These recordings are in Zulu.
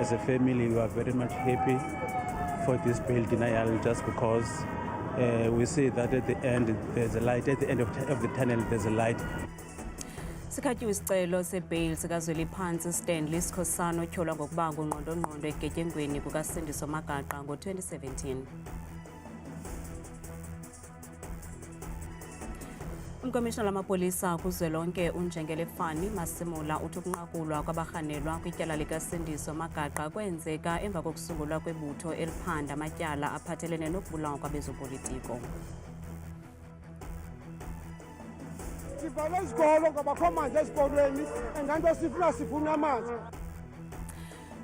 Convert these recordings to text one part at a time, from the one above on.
As a family, we are very much happy for this bail denial just because we see that at the end there's a light, at the end of the tunnel there's a light. Sikhatyiwe isicelo sebheyili sikazweliphansi Stanley Sikhosana otyholwa ngokuba ngungqondongqondo egetyengweni kukaSindiso Magaqa ngo-2017. Umkomishinala wamapolisa kuzwelonke uNjengele Fani Masimula uthi ukunqakulwa kwabarhanelwa kwityala likaSindiso Magaqa kwenzeka emva kokusungulwa kwebutho eliphanda amatyala aphathelene nokubulawa kwabezopolitiko. Sivale isikolo ngabakho amanzi esikolweni enganto sifuna amanzi.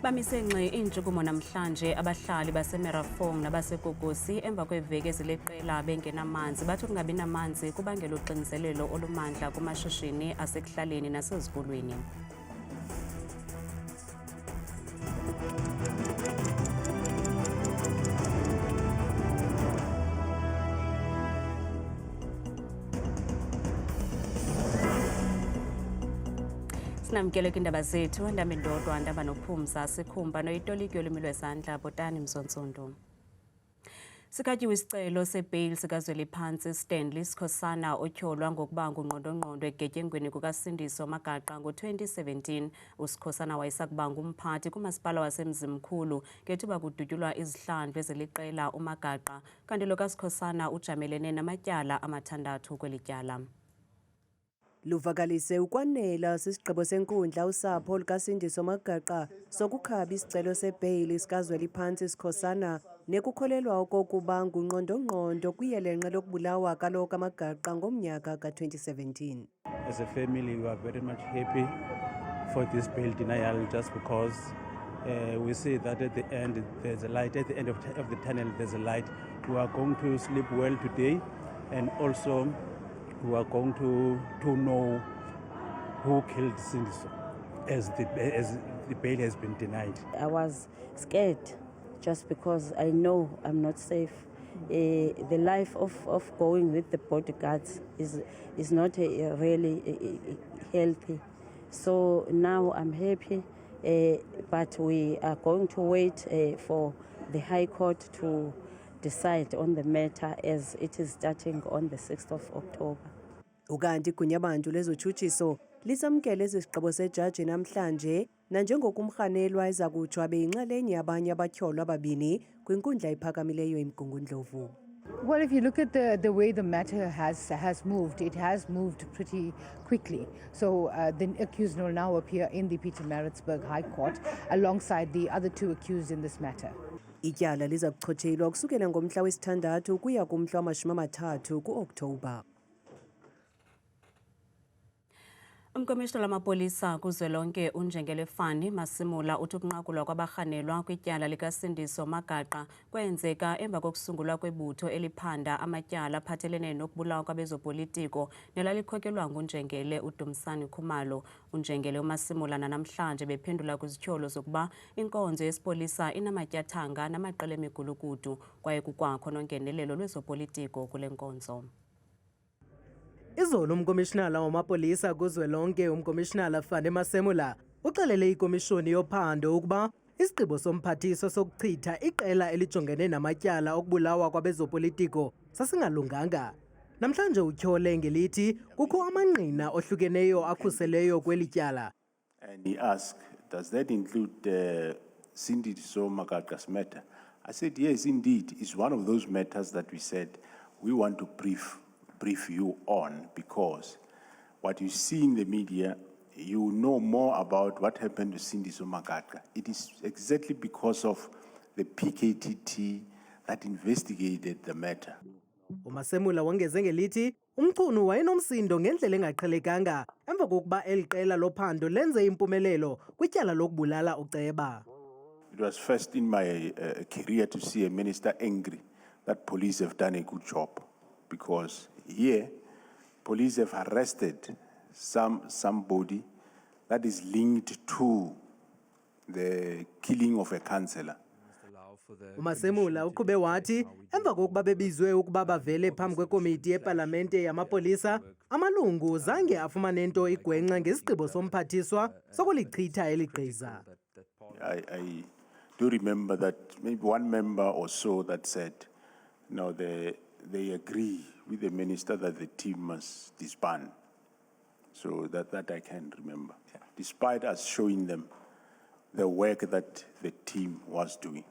Bamise ngxe iintshukumo namhlanje abahlali baseMerafong nabaseGogosi emva kweveki ezileqela bengenamanzi bathi ukungabi namanzi kubangela uxinzelelo olumandla kumashishini asekuhlaleni nasezikolweni. Sinamkele kwindaba zethu ndaba ndodwa ndaba nophumza sikhumba noyitoliki yolimi lwezandla Botani Mzontsundu. Sikhatyiwe isicelo sebheyili sikazweliphansi Stanley Sikhosana otyholwa ngokuba ngungqondongqondo egetyengweni kukaSindiso Magaqa ngo-2017. uSikhosana wayesakuba ngumphathi kumasipala waseMzimkhulu ngethuba kudutyulwa izihlandlo eziliqela uMagaqa kanti lo kaSikhosana ujamelene namatyala amathandathu kweli tyala. Luvakalise ukwanela sisigqibo senkundla usapho lukaSindiso Magaqa sokukhaba isicelo sebheyili sikazweliphansi Sikhosana nekukholelwa okokuba ngungqondongqondo kwiyelenqe lokubulawa kalo kaMagaqa ngomnyaka ka-2017. As a family, we are very much happy for this bail denial just because we see that at the end there's a light, at the end of the tunnel there's a light. We are going to sleep well today, and also we are going to know who killed Sindiso as the bail has been denied. I was scared just because I know I'm not safe. The life of going with the bodyguards is not really healthy. So now I'm happy, but we are going to wait for the High Court to decide on the matter as it is starting on the 6th of October. Ukanti kunyabantu lezotshutshiso lisamkele isigqibo sejaji namhlanje nanjengokumrhanelwa ezakutsho abe yinxalenye abanye abatyholwa ababini kwinkundla ephakamileyo eMgungundlovu. Well, if you look at the way the matter has moved, it has moved pretty quickly. So the accused will now appear in the Pietermaritzburg High Court alongside the other two accused in this matter. Ityala liza kuchotshelwa kusukela ngomhla wesithandathu kuya kumhla wama-30 ku-Okthobha. Umkomishinala wamapolisa kuzwelonke uNjengele Fani Masimula uthi ukunqakulwa kwabarhanelwa kwityala likaSindiso Magaqa kwenzeka emva kokusungulwa kwebutho eliphanda amatyala aphathelene nokubulawa kwabezopolitiko nelalikhokelwa nguNjengele uDumsani Khumalo. uNjengele uMasimula namhlanje bephendula kwizithyolo zokuba inkonzo yesipolisa inamatyathanga namaqela emigulukudu kwaye kukwakho nongenelelo lwezopolitiko kule nkonzo. Izolo umkomishinala wamapolisa kuzwelonke umkomishinala Fani Masimula uxelele ikomishoni yophando ukuba isigqibo somphathiswa sokuchitha iqela elijongene namatyala okubulawa kwabezopolitiko sasingalunganga. Namhlanje utyhole ngelithi kukho amangqina ohlukeneyo akhuseleyo kweli tyala. And he asked, does that include Sindiso Magaqa's matter? I said, yes, indeed. It's one of those matters that we said we want to brief you on, because what you see in the media, you know more about what happened to Sindiso Magaqa. It is exactly because of the PKTT that investigated the matter. uMasimula wongeze ngelithi umchunu wayenomsindo ngendlela engaqhelekanga emva kokuba eliqela lophando lenze impumelelo kwityala lokubulala uceba. It was first in my career to see a minister angry that police have done a good job, because here police have arrested somebody that is linked to the killing of a councillor. uMasimula uqhube wathi emva kokuba bebizwe ukuba bavele phambi kwekomiti yepalamente yamapolisa amalungu zange afumane nto igwenxa ngesigqibo somphathiswa sokulichitha eli gqiza. I do remember that maybe one member or so that said, no, they agree with the minister that the team must disband. So that I can remember, despite us showing them the work that the team was doing.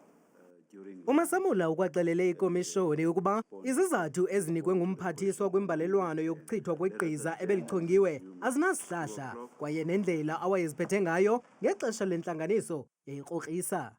uMasemula ukwaxelele ikomishoni ukuba izizathu ezinikwe ngumphathiswa kwimbalelwano yokuchithwa kweGqiza ebelichongiwe azinasihlahla kwaye nendlela awayeziphethe ngayo ngexesha lentlanganiso yayikrokrisa.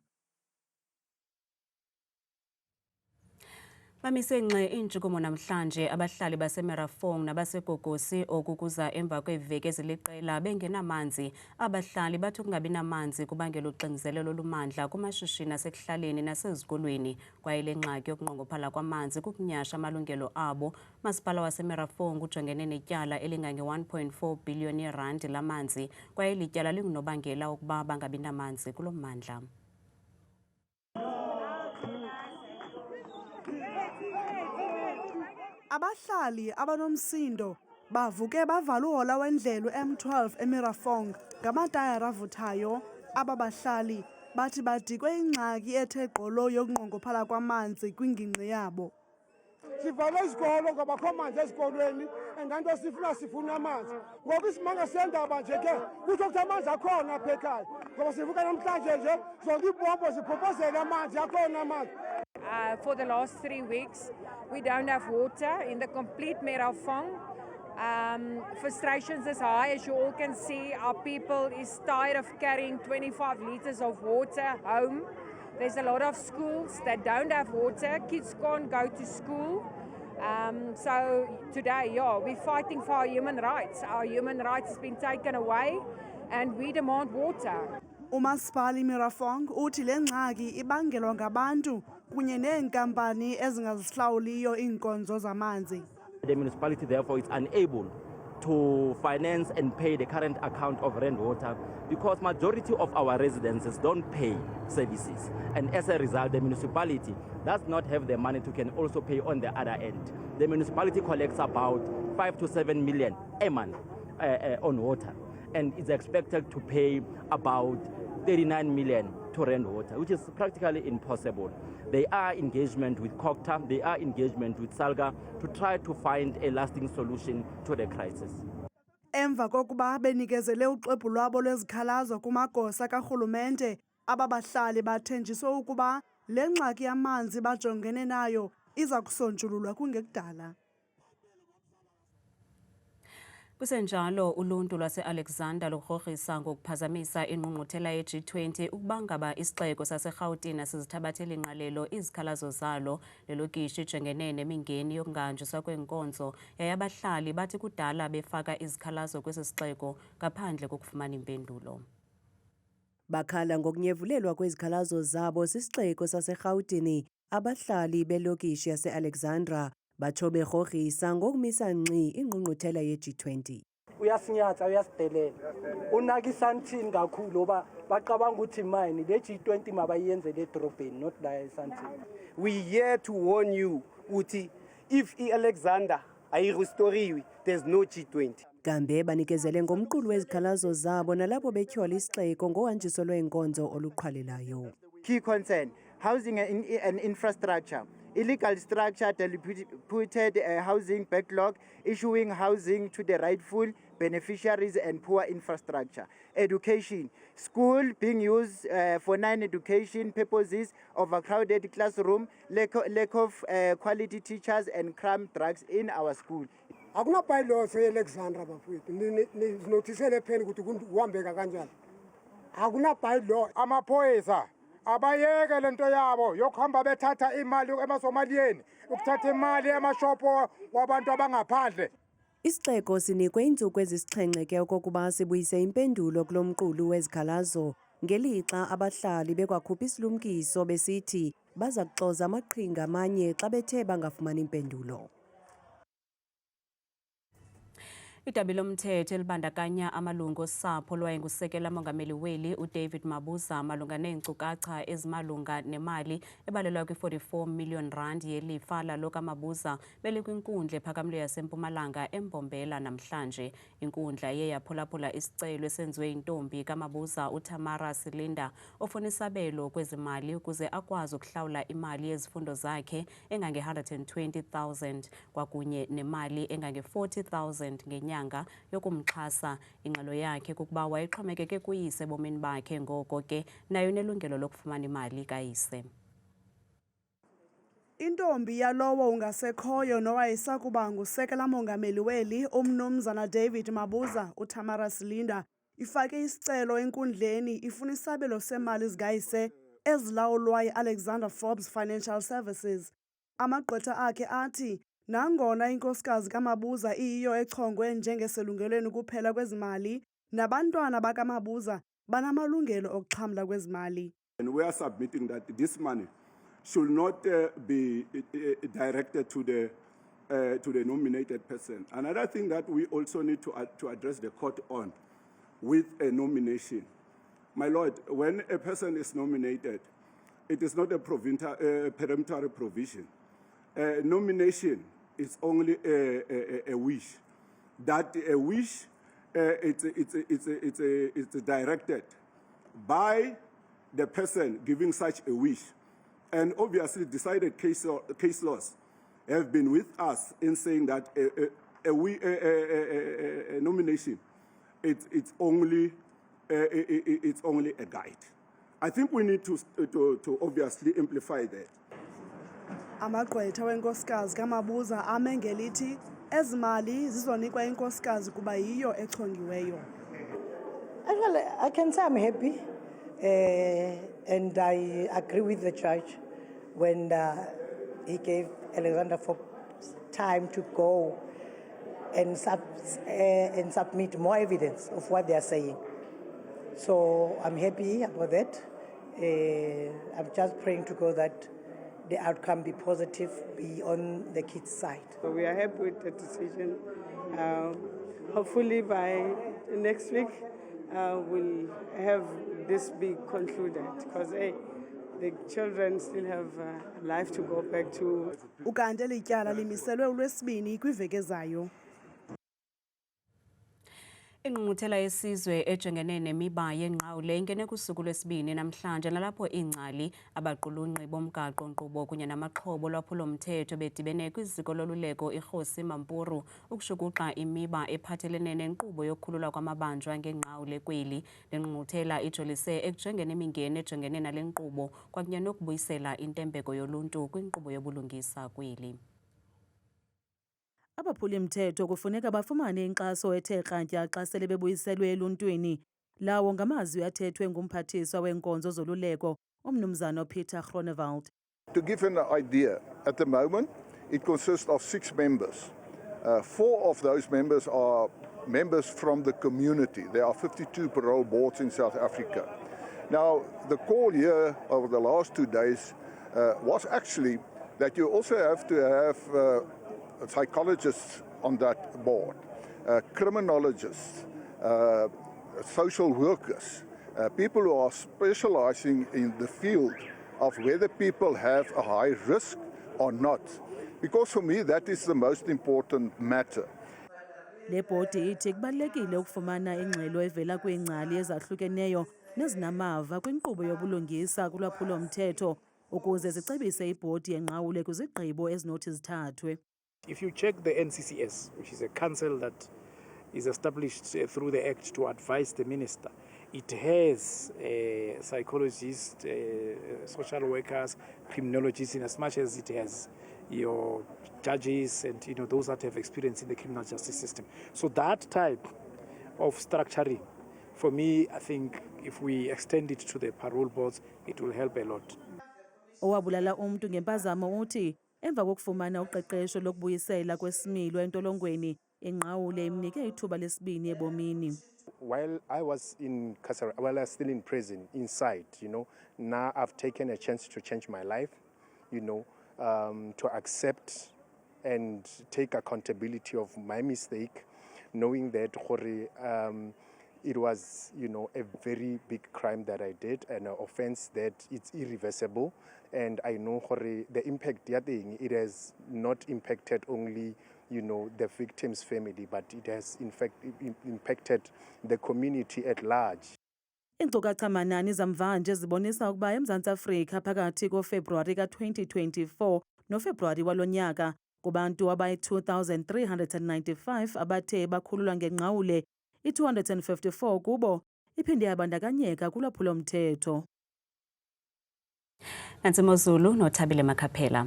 Bamise nxe intshukumo namhlanje abahlali baseMerafong nabaseGogosi okukuza emva kweveki eziliqela bengenamanzi. Abahlali bathi ukungabi namanzi kubangela uxinzelelo olumandla kumashishini asekuhlaleni nasezikolweni. Kwaye le ngxaki yokunqongophala kwamanzi kukunyasha amalungelo abo. Masipala waseMerafong ujongene netyala elingange-1.4 billion yeerandi lamanzi. Kwaye lityala lingunobangela ukuba bangabi namanzi kulo mmandla. Abahlali abanomsindo bavuke bavala uhola wendlela M12 eMerafong ngamatayara avuthayo. Aba bahlali bathi badikwe ingxaki ethe gqolo yokunqongophala kwamanzi kwingingqi yabo. Sivale izikolo ngoba akho manzi ezikolweni enganto sifuna amanzi. Ngoba isimanga sendaba nje ke kusho ukuthi amanzi akhona apha ekhaya. Ngoba sivuka namhlanje nje zonke ibhombo ziphophozele amanzi akhona amanzi. For the last 3 weeks, we don't have water in the complete Merafong. Frustrations is high, as you all can see. Our people is tired of carrying 25 liters of water home. There's a lot of schools that don't have water. Kids can't go to school. So today, we're fighting for our human rights. Our human rights has been taken away and we demand water. Umasipala Merafong uthi le ngxaki ibangelwa ngabantu kunye neenkampani ezingazihlawuliyo iinkonzo zamanzi. The municipality therefore is unable to finance and pay the current account of Rand Water because majority of our residences don't pay services, and as a result the municipality does not have the money to can also pay on the other end. The municipality collects about 5 to 7 million a month on water, and is expected to pay about 39 million to Rand Water, which is practically impossible. They are engagement with COGTA, they are engagement with SALGA to try to find a lasting solution to the crisis. Emva kokuba benikezele uxwebhu lwabo lwezikhalazo kumagosa karhulumente, aba bahlali bathenjiswe ukuba le ngxaki yamanzi bajongene nayo iza kusonjululwa kungekudala. Kusenjalo uluntu lwase-Alexander lugrogrisa ngokuphazamisa ingqungquthela ye-G20 ukuba ngaba isixeko saseRhawutini sizithabathela ingqalelo izikhalazo zalo. Lelokishi ijongene nemingeni yokungahanjiswa kweenkonzo yaye abahlali bathi kudala befaka izikhalazo kwesi sixeko ngaphandle kokufumana impendulo. Bakhala ngokunyevulelwa kwezikhalazo zabo sisixeko saseRhawutini. Abahlali belokishi yase-Alexandra batsho begrogrisa ngokumisa ngxi ingqungquthela ye-G20. Uyasinyatha uyasidelela unakisa nthini kakhulu oba baqabanga ukuthi mine le G20 mabayenze le edrobheni not la eSandton. We here to warn you uthi if iAlexander ayirestoriwe there's no G20. Kambe banikezele ngomqulu wezikhalazo zabo nalapho betyhola isixeko ngohanjiso lweenkonzo oluqhwalelayo. Key concern, housing and infrastructure. Illegal structure, diluted housing backlog, issuing housing to the rightful beneficiaries and poor infrastructure. Education, school being used for non-education purposes, overcrowded classroom, lack of quality teachers and crime drugs in our school. Akuna bylaws eAlexandra bafowethu ninotisele phela ukuthi kuhambeka kanjani. Akuna bylaw amaphoyisa abayeke lento yabo yokuhamba bethatha imali emasomaliyeni ukuthatha imali emashopo wabantu abangaphandle. Isixeko sinikwe iintsuku ezisixhenxe ke okokuba sibuyise impendulo kulo mqulu wezikhalazo ngelixa abahlali bekwakhupha isilumkiso besithi baza kuxoza amaqhinga amanye xa bethe bangafumani impendulo. Idabi lomthetho elibandakanya amalungu osapho lwayengusekela mongameli weli uDavid Mabuza malunga neenkcukacha ezimalunga nemali ebalelwa kwi-44 million rand yelifa lalo kaMabuza belikwinkundla ephakamileyo yaseMpumalanga eMbombela namhlanje. Inkundla iye yaphulaphula isicelo esenziwe yintombi kaMabuza uTamara Silinda ofuna isabelo kwezi mali ukuze akwazi ukuhlawula imali yezifundo zakhe engange-120,000 kwakunye nemali engange-40,000 ngenyanga yokumxhasa. Ingxelo yakhe kukuba wayexhomekeke kuyise ebomini bakhe, ngoko ke nayo unelungelo lokufumana imali kayise. Intombi yalowo ungasekhoyo nowayesakuba ngusekela mongameli weli umnumzana David Mabuza uTamara Silinda ifake isicelo enkundleni ifuna isabelo semali zikayise ezilawulwa yi-Alexander Forbes Financial Services. Amagqwetha akhe athi nangona inkosikazi kaMabuza iyiyo echongwe njengeselungelweni kuphela kwezimali, nabantwana bakaMabuza banamalungelo okuxhamla kwezimali. And we are submitting that this money should not be directed to the nominated person. Another thing that we also need to address the court on with a nomination. My Lord, when a person is nominated, it is not a peremptory provision. Nomination is only a wish. That a wish, it's directed by the person giving such a wish. And obviously decided case laws have been with us in saying that a nomination, it's only a guide. I think we need to obviously amplify that. Amagqwetha wenkosikazi kaMabuza amengelithi ezimali zizonikwa inkosikazi kuba yiyo echongiweyo. Actually, I can say I'm happy and I agree with the judge when he gave Alexander Forbes time to go and submit more evidence of what they are saying. So I'm happy about that. I'm just praying to God that the outcome be positive, be on the kids' side. So we are happy with the decision. Hopefully by next week we'll have this be concluded because the children still have a life to go back to. Ukanti lityala limiselwe uLwesibini kwiveki ezayo. Ingqungquthela yesizwe ejongene nemiba yenqawule ingene kusuku lwesibini namhlanje nalapho iingcali abaqulunqi bomgaqo-nkqubo kunye namaxhobo lwaphulo-mthetho bedibene kwiziko loluleko iRhosi Mampuru ukushukuxa imiba ephathelene nenkqubo yokukhululwa kwamabanjwa ngenqawule kweli. Le ngqungquthela ijolise ekujongeni imingeni ejongene nale nkqubo kwakunye nokubuyisela intembeko yoluntu kwinkqubo yobulungisa kweli. Abaphuli-mthetho kufuneka bafumane inkxaso ethe kratya xa sele bebuyiselwe eluntwini. Lawo ngamazwi athethwe ngumphathiswa weenkonzo zoluleko umnumzana Peter Groenewald. To give an idea, at the moment it consists of 6 members. 4 of those members are members from the community. There are 52 parole boards in South Africa. Now, the call here over the last 2 days was actually that you also have to have psychologists on that board, criminologists, social workers, people who are specializing in the field of whether people have a high risk or not. Because for me, that is the most important matter. Le bhodi ithi kubalulekile ukufumana ingxelo evela kwiingcali ezahlukeneyo nezinamava kwinkqubo yobulungisa kulwaphulo-mthetho ukuze zicebise ibhodi yenqawule kwizigqibo ezinothi zithathwe. If you check the NCCS, which is a council that is established through the Act to advise the minister, it has psychologists, social workers, criminologists, in as much as it has your judges and those that have experience in the criminal justice system. So that type of structuring, for me, I think if we extend it to the parole boards, it will help a lot. Owabulala umntu ngempazamo uthi emva kokufumana uqeqesho lokubuyisela kwesimilo entolongweni inqawule imnike ithuba lesibini ebomini. While I was still in prison inside, now I've taken a chance to change my life, to accept and take accountability of my mistake, knowing that it was, a very big crime that I did and an offense that it's irreversible. And I know the impact it has not impacted only, the victim's family, but it has in fact impacted the community at large. Iinkcukacha-manani zamvanje zibonisa ukuba eMzantsi Afrika phakathi koFebruwari ka-2024 noFebruwari walo nyaka kubantu abayi-2,395 abathe bakhululwa ngengqawule, i-254 kubo iphinde yabandakanyeka kulwaphulo-mthetho. Nantsi imozulu noThabile Makhaphela.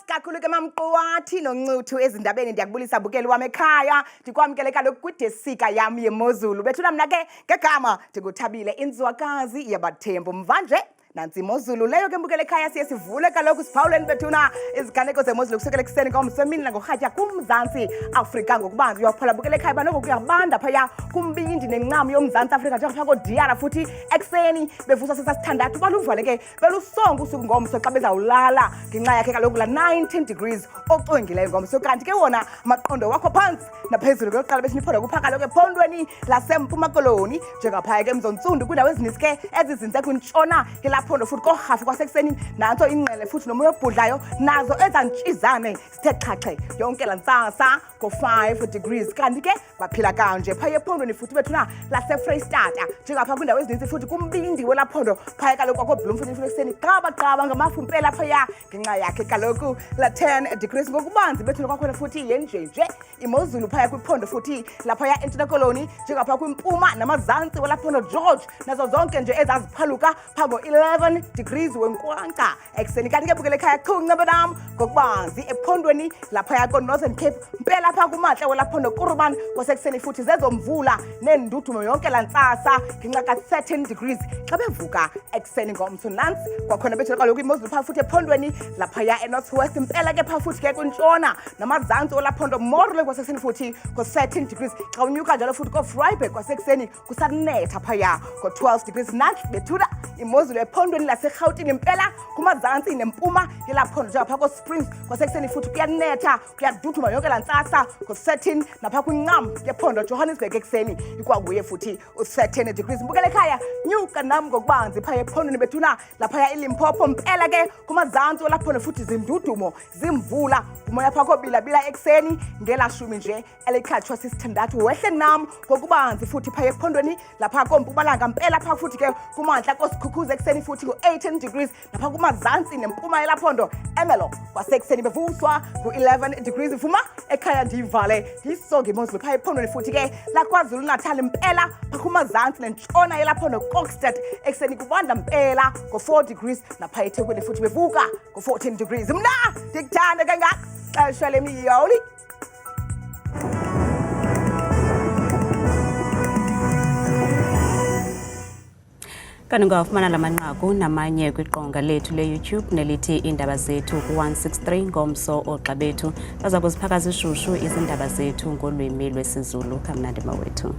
Kakhulu ke mamqwathi noncuthu ezindabeni ndiyakubulisa bukeli wami ekhaya ndikwamkele kaloku kwidesika yami yemozulu bethuna mna ke ngegama ndikuThabile inzwakazi yabathembu mvanje nansi imozulu leyo ke mbukele ekhaya siye sivule kaloku siphawuleni bethuna iziganeko zemozulu kusukela ekuseni ngomso emini nangorhatya kumzantsi Afrika ngokubanzi uyaphola bukele ekhaya banoko kuyabanda phaya kumbindi nencamo yomzantsi Afrika njengapha kodiyara futhi ekuseni bevusa sesasithandathu baluvale ke belusonga usuku ngomso xa bezawulala ngenxa yakhe kaloku la 19 degrees ocwengileyo ngomso kanti ke wona amaqondo wakho phansi naphezulu kokuqala besiniphola kupha kaloku ephondweni lasempuma koloni njengapha ke emzontsundu kwindawo ezininzi ke ezizinze kwintshona phondo futhi kohafu kwasekuseni nanto ingqele futhi nomoya obhudlayo nazo ezantshizane sithe xhaxhe yonke lantsasa ko5 degrees kanti ke baphila kanje phaya ephondweni futhi bethuna laseFreystata njengapha kwindawo ezininzi futhi kumbindi welaphondo phaya kaloku kwakoBloemfontein futhi ekuseni qaba ngamafumpela phaya ngenxa yakhe kaloku la 10 degrees ngokubanzi bethuna kwakhona futhi yenjenje imozulu phaya kwiphondo futhi laphaya eNtshona Koloni njengapha kwimpuma namazantsi welaphondo George nazo zonke nje ezaziphaluka phambo 11 degrees wenkwanka ekuseni kanti ke bukele ekhaya khunqebe nam ngokubanzi ephondweni laphaya ko-Northern Cape mpela phaa kumahle welaphondo Kuruman kwasekuseni futhi zezomvula nendudumo yonke lantsasa ngenxa ka-13 degrees xa bevuka ekuseni ngomso nantsi kwakhona bethu kaloku imozulu phaa futhi ephondweni laphaya eNorthwest mpela ke phaa futhi ke kwintshona namazantsi welaphondo Morle kwasekuseni futhi ko-13 degrees xa unyuka njalo futhi ko-Vryburg kwasekuseni kusanetha phaya ko-12 degrees nantsi bethuna imozulu ephondweni laseGauteng impela kumazantsi nempuma yelaphondo njengapha ko-Springs kwasekuseni futhi kuyanetha kuyaduthuma yonke lantsasa ko-13 napha kwincam yephondo Johannesburg ekuseni ikwanguye futhi u-13 degrees mbukele ekhaya nyuka nam ngokubanzi phaya ephondweni bethuna laphaya iLimpopo mpela ke kumazantsi welaphondo futhi zindudumo zimvula umoya phaa kobilabila ekuseni ngelashumi nje elikhatshwa sisithandathu wehle nam ngokubanzi futhi phaya ephondweni lapha kompumalanga mpela phaa futhi ke kumantla koSikhukhuza ekuseni futhi ku-18 degrees napha kumazantsi nempuma yelaphondo Emelo kwasekuseni bevuswa ku-11 degrees vuma ekhaya ndiyivale ndiyisonge imozulu phaya ephondweni futhi ke laKwaZulu Natal mpela phaa kumazantsi nentshona yelaphondo Kokstad ekuseni kubanda mpela ngo-4 degrees napha eThekwini futhi bevuka ngo-14 degrees mna ndikuthanda kangaka xesha lemiyoli kanti ungawafumana la manqaku namanye kwiqonga lethu le-YouTube nelithi Iindaba Zethu ku-163 ngomso oogxa bethu baza kuziphaka zishushu izindaba zethu ngolwimi lwesiZulu. Kamnandi mawethu.